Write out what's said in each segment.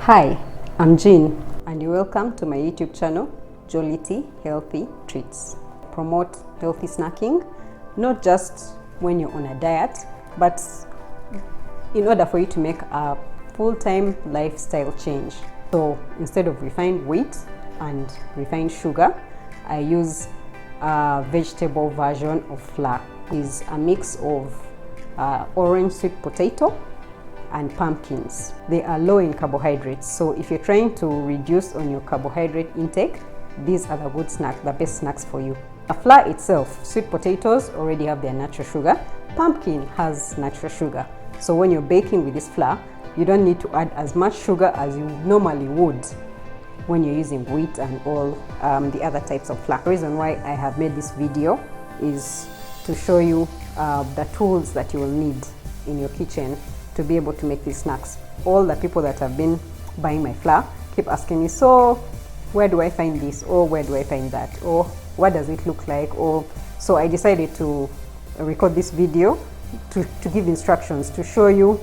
Hi, I'm Jean and you're welcome to my YouTube channel, Jollity Healthy Treats. Promote healthy snacking, not just when you're on a diet, but in order for you to make a full-time lifestyle change. So instead of refined wheat and refined sugar, I use a vegetable version of flour. It's a mix of orange sweet potato and pumpkins. They are low in carbohydrates, so if you're trying to reduce on your carbohydrate intake, these are the good snacks, the best snacks for you. The flour itself, sweet potatoes already have their natural sugar, pumpkin has natural sugar. So when you're baking with this flour, you don't need to add as much sugar as you normally would when you're using wheat and all the other types of flour. The reason why I have made this video is to show you the tools that you will need in your kitchen to be able to make these snacks. All the people that have been buying my flour keep asking me, so where do I find this, or where do I find that, or what does it look like? Or so I decided to record this video to give instructions to show you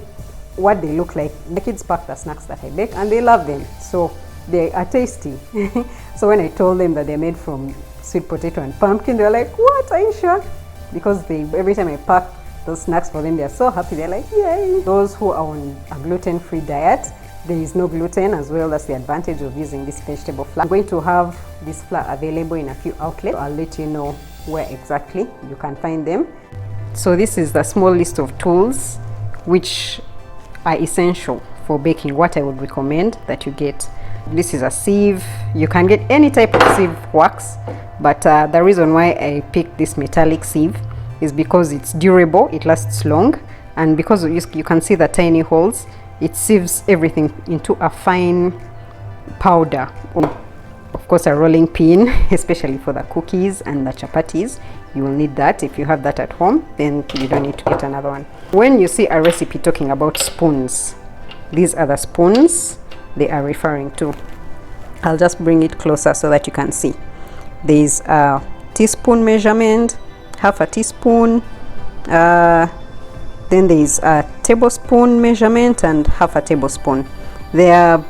what they look like. The kids pack the snacks that I bake and they love them, so they are tasty. So when I told them that they're made from sweet potato and pumpkin, they're like, what, are you sure? Because every time I pack those snacks for them, they're so happy. They're like, yay. Those who are on a gluten-free diet, there is no gluten as well. That's the advantage of using this vegetable flour. I'm going to have this flour available in a few outlets. I'll let you know where exactly you can find them. So this is the small list of tools which are essential for baking, what I would recommend that you get. This is a sieve. You can get any type of sieve works, but the reason why I picked this metallic sieve is because it's durable, it lasts long, and because you can see the tiny holes, it sieves everything into a fine powder. Of course, a rolling pin, especially for the cookies and the chapatis. You will need that. If you have that at home, then you don't need to get another one. When you see a recipe talking about spoons, these are the spoons they are referring to. I'll just bring it closer so that you can see. There is a teaspoon measurement, half a teaspoon, then there is a tablespoon measurement and half a tablespoon. There are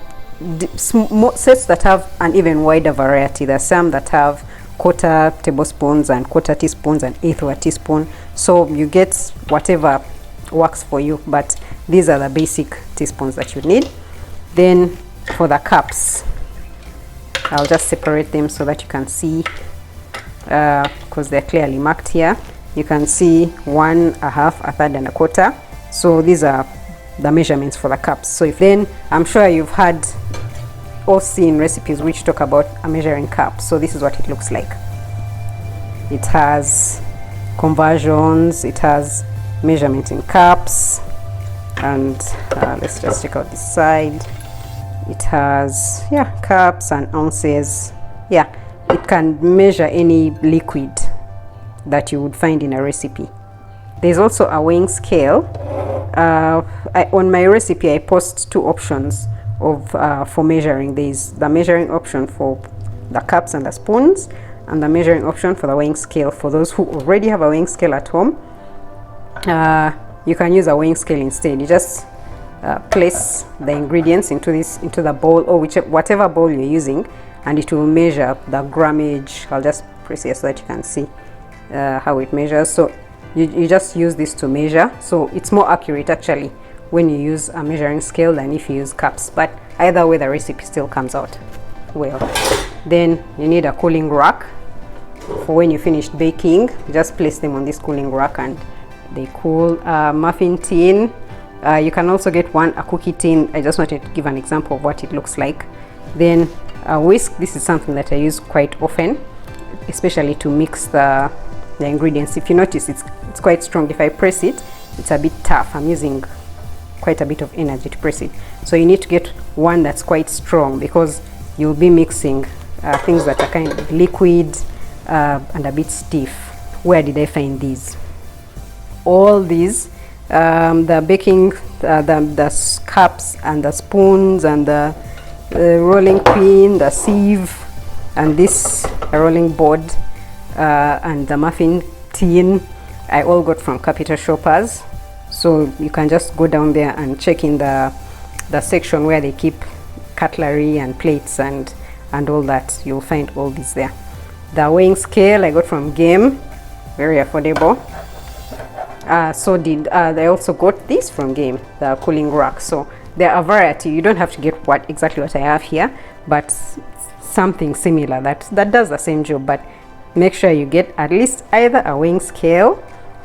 sets that have an even wider variety. There are some that have quarter tablespoons and quarter teaspoons and eighth of a teaspoon, so you get whatever works for you, but these are the basic teaspoons that you need. Then for the cups, I'll just separate them so that you can see, because they're clearly marked here. You can see 1, a half, a third and a quarter. So these are the measurements for the cups. So if then, I'm sure you've had or seen recipes which talk about a measuring cup. So this is what it looks like. It has conversions, it has measurement in cups, and let's just check out this side. It has cups and ounces. It can measure any liquid that you would find in a recipe. There's also a weighing scale. On my recipe I post two options of for measuring. There's the measuring option for the cups and the spoons, and the measuring option for the weighing scale. For those who already have a weighing scale at home, you can use a weighing scale instead. You just place the ingredients into the bowl, or whatever bowl you're using, and it will measure the grammage. I'll just press here so that you can see how it measures. So you just use this to measure, so it's more accurate actually when you use a measuring scale than if you use cups, but either way the recipe still comes out well. Then you need a cooling rack for when you finished baking. You just place them on this cooling rack and they cool. Muffin tin, you can also get a cookie tin. I just wanted to give an example of what it looks like. Then a whisk. This is something that I use quite often, especially to mix the ingredients. If you notice, it's quite strong. If I press it, it's a bit tough. I'm using quite a bit of energy to press it, so you need to get one that's quite strong, because you'll be mixing things that are kind of liquid and a bit stiff. Where did I find these? All these, the baking, the cups and the spoons and the rolling pin, the sieve, and this rolling board, and the muffin tin, I all got from Capital Shoppers. So you can just go down there and check in the section where they keep cutlery and plates and all that. You'll find all these there. The weighing scale I got from Game, very affordable. I also got this from Game, the cooling rack. So there are a variety. You don't have to get exactly what I have here, but something similar that does the same job. But make sure you get at least either a weighing scale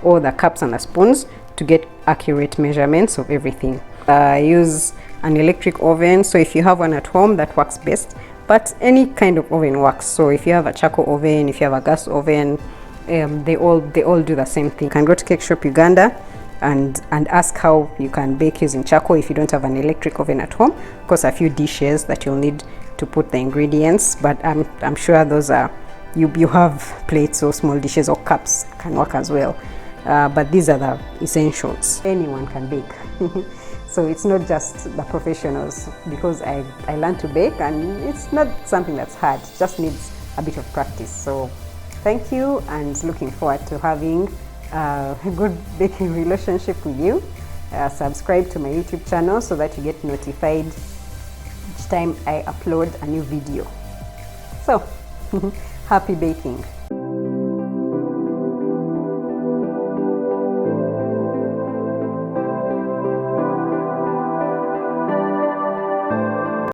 or the cups and the spoons to get accurate measurements of everything. I use an electric oven, so if you have one at home, that works best, but any kind of oven works. So if you have a charcoal oven, if you have a gas oven, they all do the same thing. You can go to Cake Shop Uganda and ask how you can bake using charcoal if you don't have an electric oven at home. Of course, a few dishes that you'll need to put the ingredients, but I'm sure those are you have plates or small dishes or cups can work as well. But these are the essentials. Anyone can bake. So it's not just the professionals, because I learned to bake, and it's not something that's hard, it just needs a bit of practice. So thank you, and looking forward to having a good baking relationship with you. Subscribe to my YouTube channel so that you get notified each time I upload a new video. So happy baking.